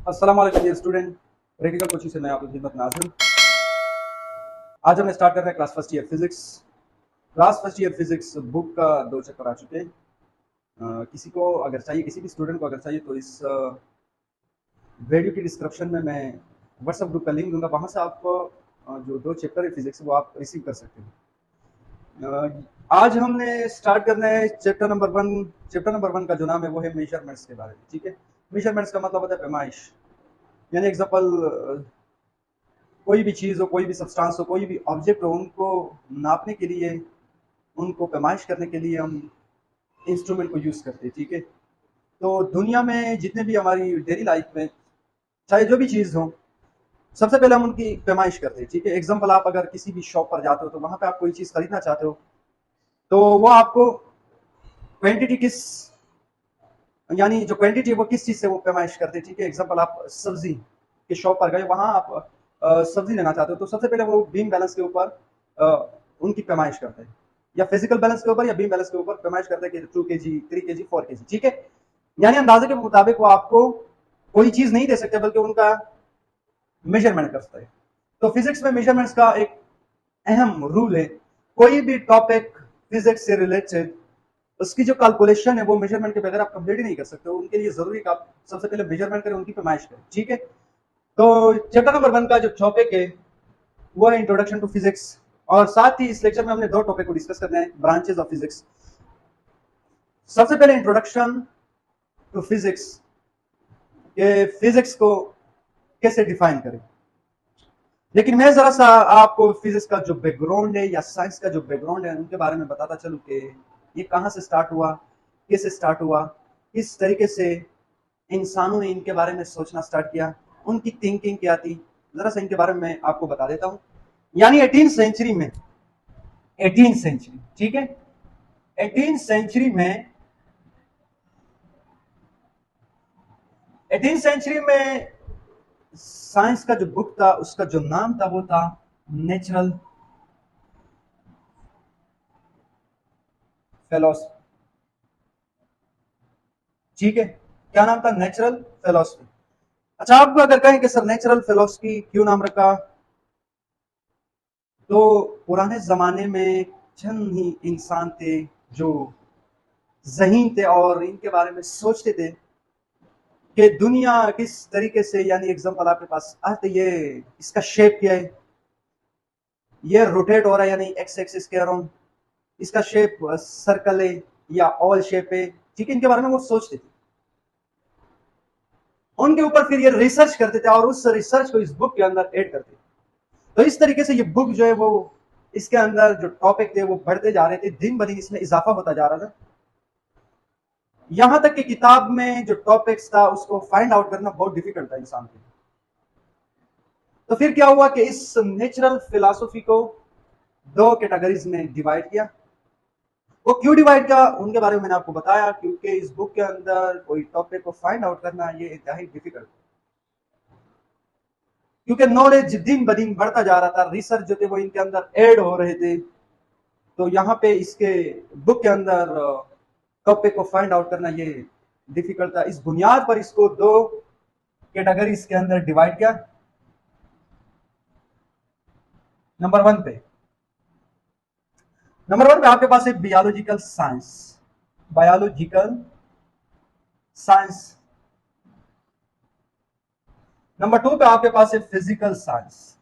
अस्सलाम वालेकुम dear student, practical coaching से मैं आपकी खिदमत में हाजिर। आज हम स्टार्ट कर रहे हैं class first year physics. Class first year physics book का 2 चैप्टर आ चुके हैं। किसी को अगर चाहिए, किसी भी स्टूडेंट को अगर चाहिए तो इस वीडियो की डिस्क्रिप्शन में मैं व्हाट्सएप ग्रुप का लिंक दूंगा, वहाँ से आप जो 2 चैप्टर है फिजिक्स वो आप रिसीव कर सकते हैं। आज हमने स्टार्ट करना है चैप्टर नंबर 1। चैप्टर नंबर 1 का जो नाम है वो है मेजरमेंट्स के बारे में। ठीक है, मेजरमेंट्स का मतलब होता है पैमाइश। यानी एग्जाम्पल, कोई भी चीज़ हो, कोई भी सब्सटेंस हो, कोई भी ऑब्जेक्ट हो, उनको नापने के लिए, उनको पैमाइश करने के लिए हम इंस्ट्रूमेंट को यूज़ करते हैं। ठीक है, तो दुनिया में जितने भी हमारी डेली लाइफ में चाहे जो भी चीज़ हो, सबसे पहले हम उनकी पैमाइश करते हैं। ठीक है, एग्जाम्पल, आप अगर किसी भी शॉप पर जाते हो तो वहाँ पे आप कोई चीज़ खरीदना चाहते हो तो वो आपको क्वांटिटी किस, यानी जो क्वांटिटी है वो किस चीज़ से वो पैमाइश करते हैं। ठीक है, एग्जाम्पल, आप सब्जी के शॉप पर गए, वहाँ आप सब्जी लेना चाहते हो तो सबसे पहले वो बीम बैलेंस के ऊपर उनकी पैमाइश करते हैं, या फिजिकल बैलेंस के ऊपर या बीम बैलेंस के ऊपर पैमाइश करते हैं कि 2 kg, 3 kg, 4 kg। ठीक है, यानी अंदाजे के मुताबिक वो आपको कोई चीज़ नहीं दे सकते बल्कि उनका मेजरमेंट करता है। तो फिजिक्स में मेजरमेंट्स का एक अहम रूल है। कोई भी टॉपिक फिजिक्स से रिलेटेड, उसकी जो कैलकुलेशन है वो मेजरमेंट के बगैर आप कंप्लीट ही नहीं कर सकते। उनके लिए जरूरी है आप सबसे पहले मेजरमेंट करें, उनकी पैमाइश करें। ठीक है, तो चैप्टर नंबर 1 का जो टॉपिक है वो है इंट्रोडक्शन टू फिजिक्स, और साथ ही इस लेक्चर में हमने 2 टॉपिक को डिस्कस करना है, ब्रांचेस ऑफ फिजिक्स। सबसे पहले इंट्रोडक्शन टू फिजिक्स, के फिजिक्स को कैसे डिफाइन करें। लेकिन मैं जरा सा आपको फिजिक्स का जो बैकग्राउंड है या साइंस का जो बैकग्राउंड है उनके बारे में बताता चलूं कि ये कहाँ से स्टार्ट हुआ, कैसे स्टार्ट हुआ, किस तरीके से इंसानों ने इनके बारे में सोचना स्टार्ट किया, उनकी थिंकिंग क्या थी। जरा सा इनके बारे में मैं आपको बता देता हूँ। यानी 18th सेंचुरी में, 18th सेंचुरी, ठीक है, 18th सेंचुरी में, 18th सेंचुरी में साइंस का जो बुक था उसका जो नाम था वो था नेचुरल फिलोसफी। ठीक है, क्या नाम था? Natural philosophy. अच्छा, आपको अगर कहें कि सर नेचुरल फिलोसफी क्यों नाम रखा, तो पुराने जमाने में चंद ही इंसान थे जो ज़हीन थे और इनके बारे में सोचते थे कि दुनिया किस तरीके से, यानी एग्जांपल आपके पास अर्थ, ये इसका शेप क्या है, ये रोटेट हो रहा है यानी एक्स एक्सिस कह रहा हूँ, इसका शेप सर्कल है या ऑल शेप है। ठीक है, इनके बारे में वो सोचते थे, उनके ऊपर फिर ये रिसर्च करते थे और उस रिसर्च को इस बुक के अंदर ऐड करते थे। तो इस तरीके से ये बुक जो है वो, इसके अंदर जो टॉपिक थे वो बढ़ते जा रहे थे, दिन ब दिन इसमें इजाफा होता जा रहा था। यहां तक कि किताब में जो टॉपिक्स था उसको फाइंड आउट करना बहुत डिफिकल्ट था इंसान के लिए। तो फिर क्या हुआ कि इस नेचुरल फिलॉसफी को 2 कैटेगरीज में डिवाइड किया। वो क्यों डिवाइड किया उनके बारे में मैंने आपको बताया, क्योंकि इस बुक के अंदर कोई टॉपिक को फाइंड आउट करना ये इंतहाई डिफिकल्ट, क्योंकि नॉलेज दिन ब दिन बढ़ता जा रहा था, रिसर्च जो थे वो इनके अंदर ऐड हो रहे थे। तो यहाँ पे इसके बुक के अंदर टॉपिक को फाइंड आउट करना ये डिफिकल्ट था। इस बुनियाद पर इसको 2 कैटेगरीज के अंदर डिवाइड किया। नंबर 1 पे, नंबर 1 पे आपके पास है बियोलॉजिकल साइंस, बायोलॉजिकल साइंस। नंबर 2 पे आपके पास है फिजिकल साइंस,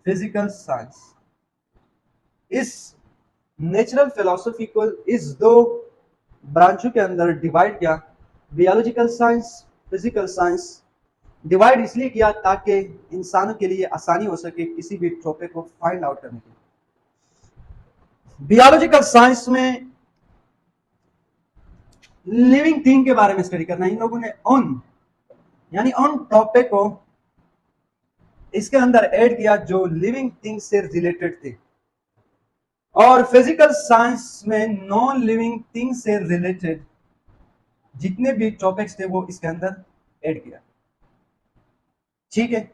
फिजिकल साइंस। इस नेचुरल फिलॉसफी को इस 2 ब्रांचों के अंदर डिवाइड किया, बियोलॉजिकल साइंस, फिजिकल साइंस। डिवाइड इसलिए किया ताकि इंसानों के लिए आसानी हो सके किसी भी टॉपिक को फाइंड आउट करने के लिए। बियोलॉजिकल साइंस में लिविंग थिंग के बारे में स्टडी करना, इन लोगों ने उन, यानी उन टॉपिक को इसके अंदर ऐड किया जो लिविंग थिंग से रिलेटेड थे, और फिजिकल साइंस में नॉन लिविंग थिंग से रिलेटेड जितने भी टॉपिक्स थे वो इसके अंदर ऐड किया। ठीक है,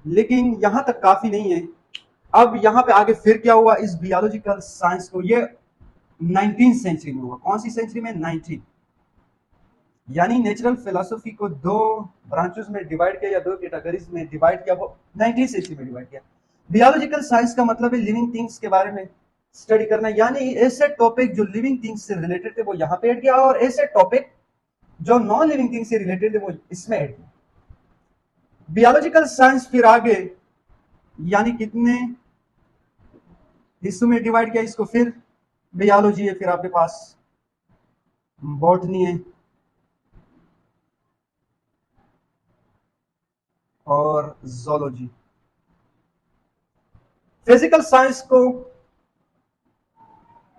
लेकिन यहां तक काफी नहीं है। अब यहां पे आगे फिर क्या हुआ, इस बियोलॉजिकल साइंस को ये 19वीं सेंचुरी में हुआ। कौन सी सेंचुरी में? 19। यानी नेचुरल फिलोसफी को दो ब्रांचेस में डिवाइड किया या दो कैटेगरीज में डिवाइड किया, वो 19वीं सेंचुरी में डिवाइड किया। बियोलॉजिकल साइंस का मतलब है लिविंग थिंग्स के बारे में स्टडी करना, यानी ऐसे टॉपिक जो लिविंग थिंग्स से रिलेटेड थे वो यहाँ पे ऐड किया, और ऐसे टॉपिक जो नॉन लिविंग थिंग्स से रिलेटेड थे वो इसमें ऐड किया। बियोलॉजिकल साइंस फिर आगे यानी कितने हिस्सों में डिवाइड किया इसको? फिर बियोलॉजी है, फिर आपके पास बॉटनी है, और जोलॉजी। फिजिकल साइंस को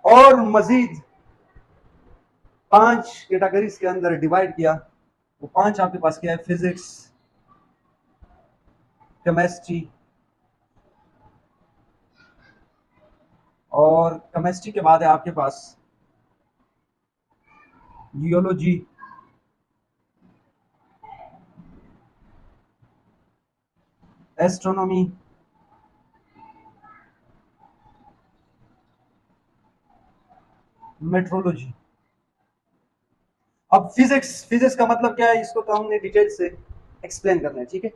और मजीद 5 कैटेगरीज के अंदर डिवाइड किया। वो 5 आपके पास क्या है? फिजिक्स, केमिस्ट्री, और केमिस्ट्री के बाद है आपके पास जियोलॉजी, एस्ट्रोनॉमी, मेट्रोलॉजी। अब फिजिक्स का मतलब क्या है, इसको तो हमने डिटेल से एक्सप्लेन करना है, ठीक है।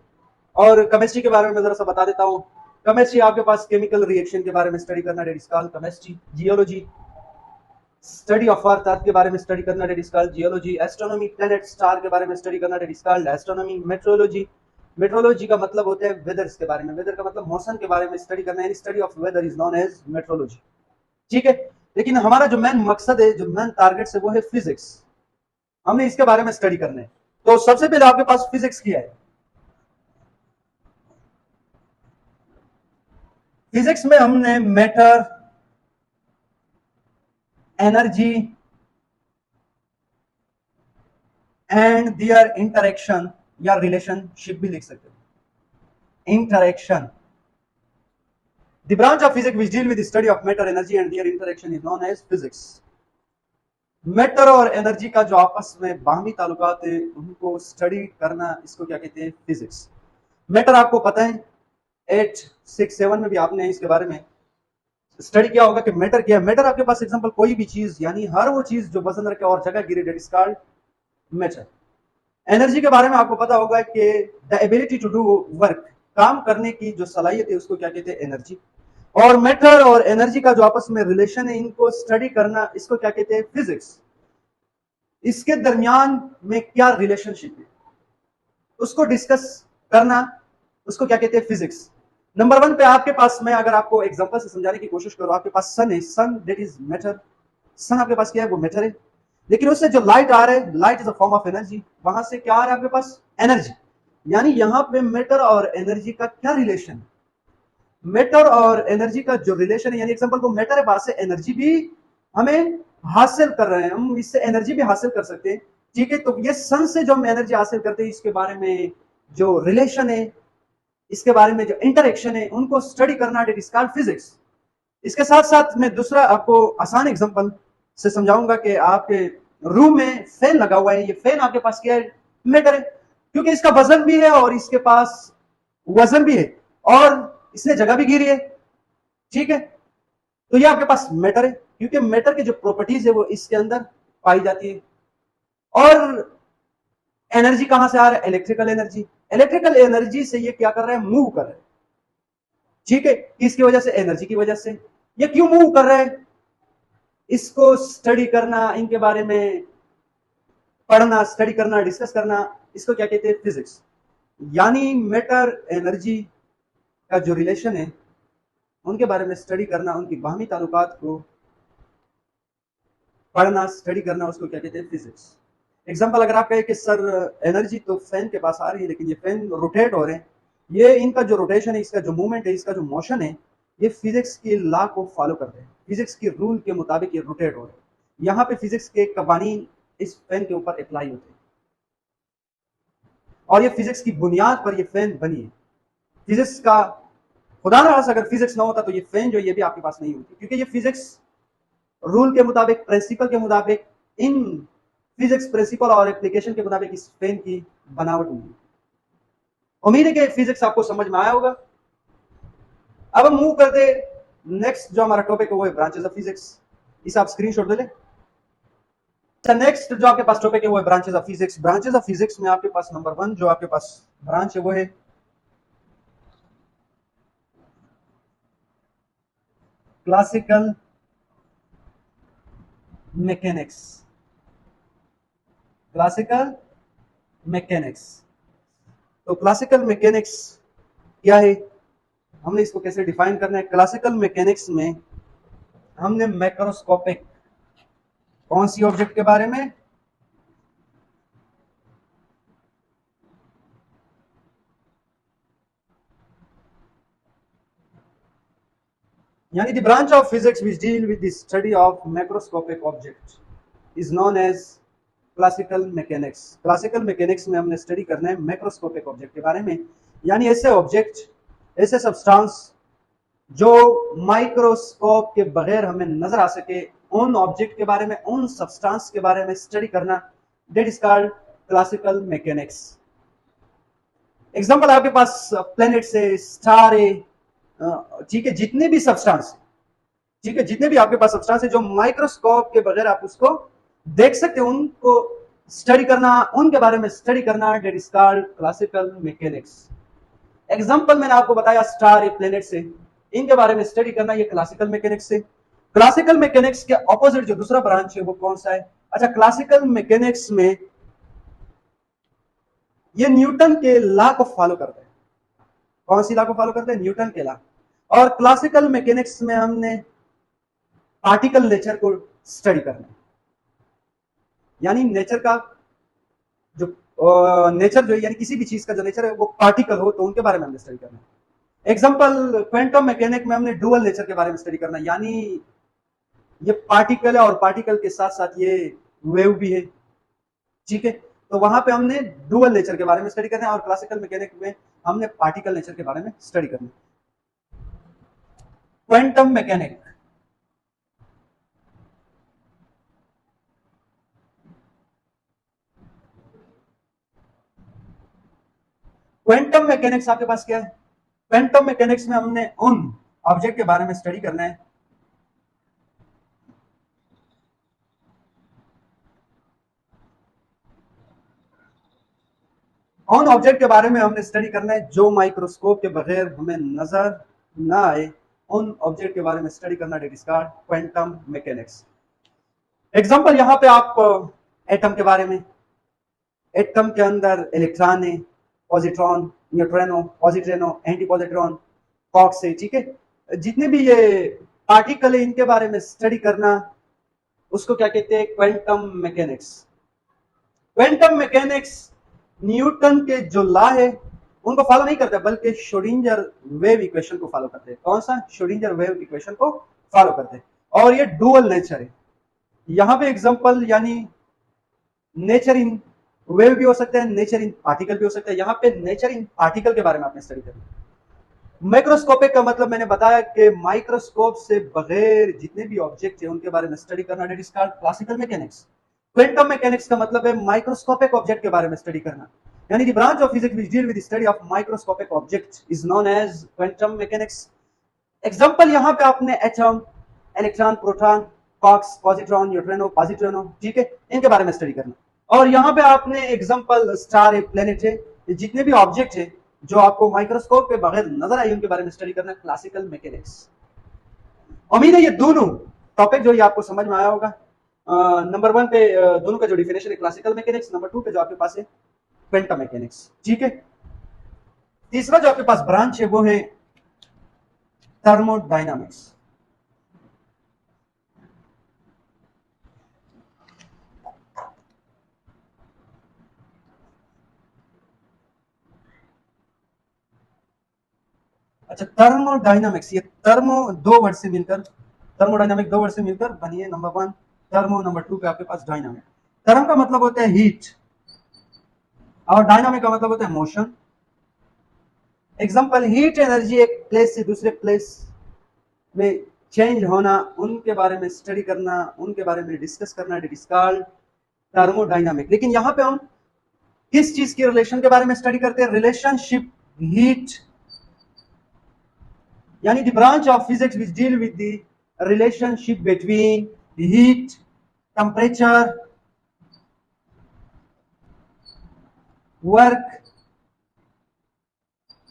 और केमिस्ट्री के बारे में मैं जरा सा बता देता हूँ। केमिस्ट्री आपके पास केमिकल रिएक्शन के बारे में स्टडी करना, that is called chemistry. Geology study of earth के बारे में स्टडी करना, that is called geology. Astronomy planet star के बारे में स्टडी करना, that is called astronomy. Meteorology, meteorology का मतलब होता है वेदर्स के बारे में, वेदर का मतलब मौसम के बारे में स्टडी करना, यानी study of weather is known as meteorology, ठीक है। लेकिन हमारा जो मेन मकसद है, जो मेन टारगेट है, वो है फिजिक्स। हमने इसके बारे में स्टडी करना है। तो सबसे पहले आपके पास फिजिक्स क्या है? फिजिक्स में हमने matter, energy and their interaction या रिलेशनशिप भी लिख सकते हैं। Interaction, the branch of physics which deal with the study of matter, energy and their interaction is known as physics. Matter और एनर्जी का जो आपस में बाहमी ताल्लुकात है, उनको स्टडी करना, इसको क्या कहते हैं? फिजिक्स। मैटर आपको पता है 8, 6, 7 में भी आपने इसके बारे में स्टडी किया होगा कि मैटर क्या है। मैटर आपके पास एग्जांपल कोई भी चीज, यानी हर वो चीज जो वजन रखे और जगह गिरे, that is called matter. Energy के बारे में आपको पता होगा कि the ability to do work, काम करने की जो सलाहियत है उसको क्या कहते हैं? एनर्जी। और मैटर और एनर्जी का जो आपस में रिलेशन है, इनको स्टडी करना, इसको क्या कहते हैं? फिजिक्स। इसके दरमियान में क्या रिलेशनशिप है उसको डिस्कस करना, उसको क्या कहते हैं? फिजिक्स। नंबर 1 पे आपके पास, मैं अगर आपको एग्जांपल से समझाने की कोशिश करूं, आपके पास सन है, सन दैट इज मैटर। सन आपके पास क्या है? वो मैटर है। लेकिन उससे जो लाइट आ रहा है, light is a form of energy, वहां से क्या आ रहा है आपके पास? एनर्जी। यानी यहां पे मैटर और एनर्जी का क्या रिलेशन है? मैटर और एनर्जी का जो रिलेशन है, यानी एग्जांपल को मैटर है, बात से एनर्जी भी हमें हासिल कर रहे हैं, हम इससे एनर्जी भी हासिल कर सकते हैं, ठीक है। तो ये सन से जो हम एनर्जी हासिल करते हैं, इसके बारे में जो रिलेशन है, इसके बारे में जो इंटरेक्शन है, उनको स्टडी करना, इट इज कॉल्ड फिजिक्स। इसके साथ साथ मैं दूसरा आपको आसान एग्जांपल से समझाऊंगा कि आपके रूम में फैन लगा हुआ है, ये फैन आपके पास क्या है? मैटर है, क्योंकि इसका वजन भी है और इसके पास वजन भी है और इसने जगह भी घेरी है, ठीक है। तो ये आपके पास मैटर है, क्योंकि मैटर की जो प्रॉपर्टीज है वो इसके अंदर पाई जाती है। और एनर्जी कहां से आ रहा है? Electrical energy. इलेक्ट्रिकल एनर्जी से ये क्या कर रहा है? मूव कर रहा है, ठीक है। किसकी वजह से? एनर्जी की वजह से। ये क्यों मूव कर रहा है, इसको स्टडी करना, इनके बारे में पढ़ना, स्टडी करना, डिस्कस करना, इसको क्या कहते हैं? फिजिक्स। यानी मैटर एनर्जी का जो रिलेशन है, उनके बारे में स्टडी करना, उनकी बाहमी ताल्लुकात को पढ़ना, स्टडी करना, उसको क्या कहते हैं? फिजिक्स। एग्जाम्पल अगर आप कहें कि सर एनर्जी तो फैन के पास आ रही है, लेकिन ये फैन रोटेट हो रहे हैं, ये इनका जो रोटेशन है, इसका जो मूवमेंट है, इसका जो मोशन है, ये फिजिक्स की लॉ को फॉलो करते हैं, फिजिक्स के रूल के मुताबिक ये रोटेट हो रहे हैं। यहाँ पे फिजिक्स के कवानीन इस फैन के ऊपर अप्लाई होते हैं, और ये फिजिक्स की बुनियाद पर ये फैन बनी है। फिजिक्स का खुदा ना अगर फिजिक्स ना होता तो ये फैन जो ये भी आपके पास नहीं होती, क्योंकि ये फिजिक्स रूल के मुताबिक, प्रिंसिपल के मुताबिक, इन फिजिक्स प्रिंसिपल और एप्लीकेशन के मुताबिक इस फैन की बनावट हुई है। उम्मीद है कि फिजिक्स आपको समझ में आया होगा। अब हम मूव करते नेक्स्ट जो हमारा टॉपिक है वो है ब्रांचेस ऑफ फिजिक्स। इसे आप स्क्रीनशॉट ले लें। अच्छा, नेक्स्ट जो आपके पास टॉपिक है वो है branches of physics. Branches of physics में आपके पास नंबर 1 जो आपके पास ब्रांच है वो है क्लासिकल मैकेनिक्स। क्लासिकल मैकेनिक्स, तो क्लासिकल मैकेनिक्स क्या है, हमने इसको कैसे डिफाइन करना है। क्लासिकल मैकेनिक्स में हमने मैक्रोस्कोपिक कौन सी ऑब्जेक्ट के बारे में, यानी the branch of physics which deal with the study of macroscopic object is known as classical mechanics. Classical mechanics में हमने स्टडी करना है मैक्रोस्कोपिक ऑब्जेक्ट के बारे में, यानी ऐसे ऑब्जेक्ट, ऐसे सब्सटेंस जो माइक्रोस्कोप के बगैर हमें नजर आ सके, उन ऑब्जेक्ट के बारे में, उन सब्सटेंस के बारे में स्टडी करना, that is called classical mechanics. Example आपके पास प्लेनेट से, स्टार है, ठीक है, जितने भी सब्सटेंस, ठीक है, जितने भी आपके पास सब्सटेंस है जो माइक्रोस्कोप के बगैर आप उसको देख सकते हो, उनको स्टडी करना, उनके बारे में स्टडी करना, that is called classical mechanics. Example मैंने आपको बताया स्टार है, प्लेनेट से, इनके बारे में स्टडी करना, ये क्लासिकल मैकेनिक्स से। क्लासिकल मैकेनिक्स के ऑपोजिट जो दूसरा ब्रांच है वो कौन सा है? अच्छा, क्लासिकल मैकेनिक्स में ये न्यूटन के लॉ को फॉलो करते हैं। कौन सी लॉ को फॉलो करते हैं? न्यूटन के लॉ। और क्लासिकल मैकेनिक्स में हमने पार्टिकल नेचर को स्टडी करना है, यानी नेचर का जो नेचर जो है, यानी किसी भी चीज का जो नेचर है वो पार्टिकल हो तो उनके बारे में हमने स्टडी करना है। एग्जांपल क्वांटम मैकेनिक में हमने डुअल नेचर के बारे में स्टडी करना है, यानी ये पार्टिकल है और पार्टिकल के साथ साथ ये वेव भी है, ठीक है, तो वहां पे हमने डुअल नेचर के बारे में स्टडी करना है। और क्लासिकल मैकेनिक में हमने पार्टिकल नेचर के बारे में स्टडी करना है। क्वांटम मैकेनिक, क्वांटम मैकेनिक्स आपके पास क्या है? क्वांटम मैकेनिक्स में हमने उन ऑब्जेक्ट के बारे में स्टडी करना है, उन ऑब्जेक्ट के बारे में हमने स्टडी करना है जो माइक्रोस्कोप के बगैर हमें नजर ना आए, उन ऑब्जेक्ट के बारे में स्टडी करना, that is called quantum mechanics. Example यहां पे आप एटम के बारे में, एटम के अंदर इलेक्ट्रॉन है, positron, neutrino, positrino, anti positron, quarks है, ठीक है, जितने भी ये पार्टिकल है इनके बारे में स्टडी करना, उसको क्या कहते हैं? Quantum mechanics. Quantum mechanics Newton के जो लॉ है उनको फॉलो नहीं करते, बल्कि श्रोडिंगर वेव इक्वेशन को फॉलो करते हैं। कौन सा? श्रोडिंगर वेव इक्वेशन को फॉलो करते हैं। और ये डुअल नेचर है। यहां पे एग्जांपल, यानी नेचर इन वेव भी हो सकता है, नेचर इन पार्टिकल भी हो सकता है। यहाँ पे नेचर इन पार्टिकल के बारे में आपने स्टडी करना। माइक्रोस्कोपिक का मतलब मैंने बताया कि माइक्रोस्कोप से बगैर जितने भी ऑब्जेक्ट है उनके बारे में स्टडी करना, that is called classical mechanics. Quantum mechanics का मतलब है माइक्रोस्कोपिक ऑब्जेक्ट के बारे में स्टडी करना, यानी the branch of physics which deal with the study of microscopic object is known as quantum mechanics. Example यहाँ पे आपने atom, electron, proton, quarks, positron, neutrino, positrino, ठीक है, इनके बारे में स्टडी करना। और यहाँ पे आपने एग्जांपल स्टार है, प्लेनेट है, जितने भी ऑब्जेक्ट है जो आपको माइक्रोस्कोप के बगैर नजर आई उनके बारे में स्टडी करना, क्लासिकल मैकेनिक्स। उम्मीद है ये दोनों टॉपिक जो ये आपको समझ में आया होगा। नंबर 1 पे दोनों का जो डिफिनेशन है क्लासिकल मैकेनिक्स, नंबर 2 पे जो आपके पास है क्वांटम मैकेनिक्स, ठीक है। तीसरा जो आपके पास ब्रांच है वो है थर्मोडायनामिक्स। अच्छा, थर्मोडायनामिक्स, ये थर्मो दो वर्ड से मिलकर, थर्मोडायनामिक दो वर्ड से मिलकर बनी है। नंबर 1 थर्मो, नंबर 2 पे आपके पास डायनामिक। थर्म का मतलब होता है हीट और डायनामिक का मतलब होता है मोशन। एग्जांपल, हीट एनर्जी एक प्लेस से दूसरे प्लेस में चेंज होना, उनके बारे में स्टडी करना, उनके बारे में डिस्कस करना, इट इज कॉल्ड थर्मोडायनामिक। लेकिन यहाँ पे हम किस चीज के रिलेशन के बारे में स्टडी करते हैं? रिलेशनशिप हीट, यानी the branch of physics which deal with the relationship between heat, temperature, work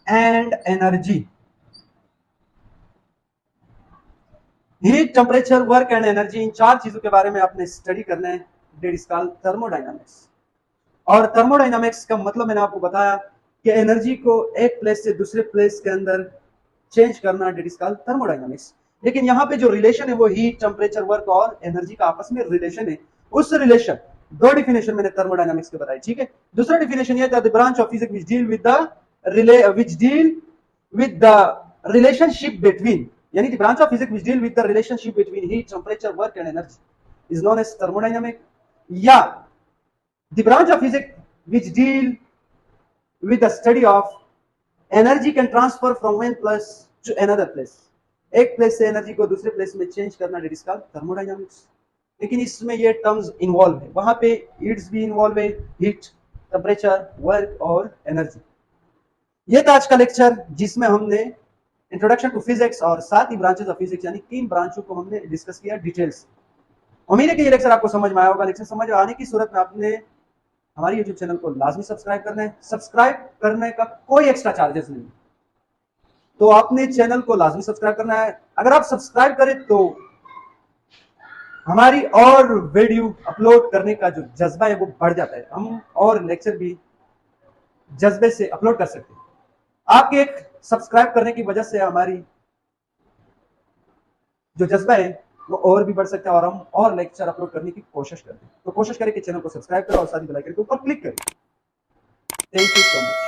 and energy. Heat, temperature, work and energy, इन चार चीजों के बारे में आपने स्टडी करना है, दैट इज कॉल्ड थर्मोडायनामिक्स। और थर्मोडायनामिक्स का मतलब मैंने आपको बताया कि एनर्जी को एक प्लेस से दूसरे प्लेस के अंदर चेंज करना, दैट इज कॉल्ड थर्मोडायनामिक्स। लेकिन यहाँ पे जो रिलेशन है वो हीट, टेम्परेचर, वर्क और एनर्जी का आपस में रिलेशन है। उस रिलेशन, दो डिफिनेशन मैंने थर्मोडायनामिक्स के बताई, ठीक है। दूसरा डिफिनेशन ये था, the branch of physics which deal with the relationship between, यानी the branch of physics which deal with the relationship between heat, temperature, work and energy is known as thermodynamic. या the branch of physics which deal with the study of energy can transfer from one place to another place, एक place से energy को दूसरे place में change करना, that is called thermodynamics. लेकिन इसमें ये टर्म्स इन्वॉल्व है, वहां पे ईट्स भी इन्वॉल्व है, हीट, टेम्परेचर, वर्क और एनर्जी। ये था आज का लेक्चर, जिसमें हमने इंट्रोडक्शन टू फिजिक्स और साथ ही ब्रांचेस ऑफ फिजिक्स यानी तीन ब्रांचों को हमने डिस्कस किया डिटेल्स। उम्मीद है कि ये लेक्चर आपको समझ में आया होगा। लेक्चर समझ आने की सूरत में आपने हमारे यूट्यूब चैनल को लाजमी सब्सक्राइब करना है। सब्सक्राइब करने का कोई एक्स्ट्रा चार्जेस नहीं, तो आपने चैनल को लाजमी सब्सक्राइब करना है। अगर आप सब्सक्राइब करें तो हमारी और वीडियो अपलोड करने का जो जज्बा है वो बढ़ जाता है, हम और लेक्चर भी जज्बे से अपलोड कर सकते हैं। आपके एक सब्सक्राइब करने की वजह से हमारी जो जज्बा है वो और भी बढ़ सकता है और हम और लेक्चर अपलोड करने की कोशिश करते हैं। तो कोशिश करें कि चैनल को सब्सक्राइब करें और साथ ही बेल आइकन के ऊपर क्लिक करें। Thank you so much.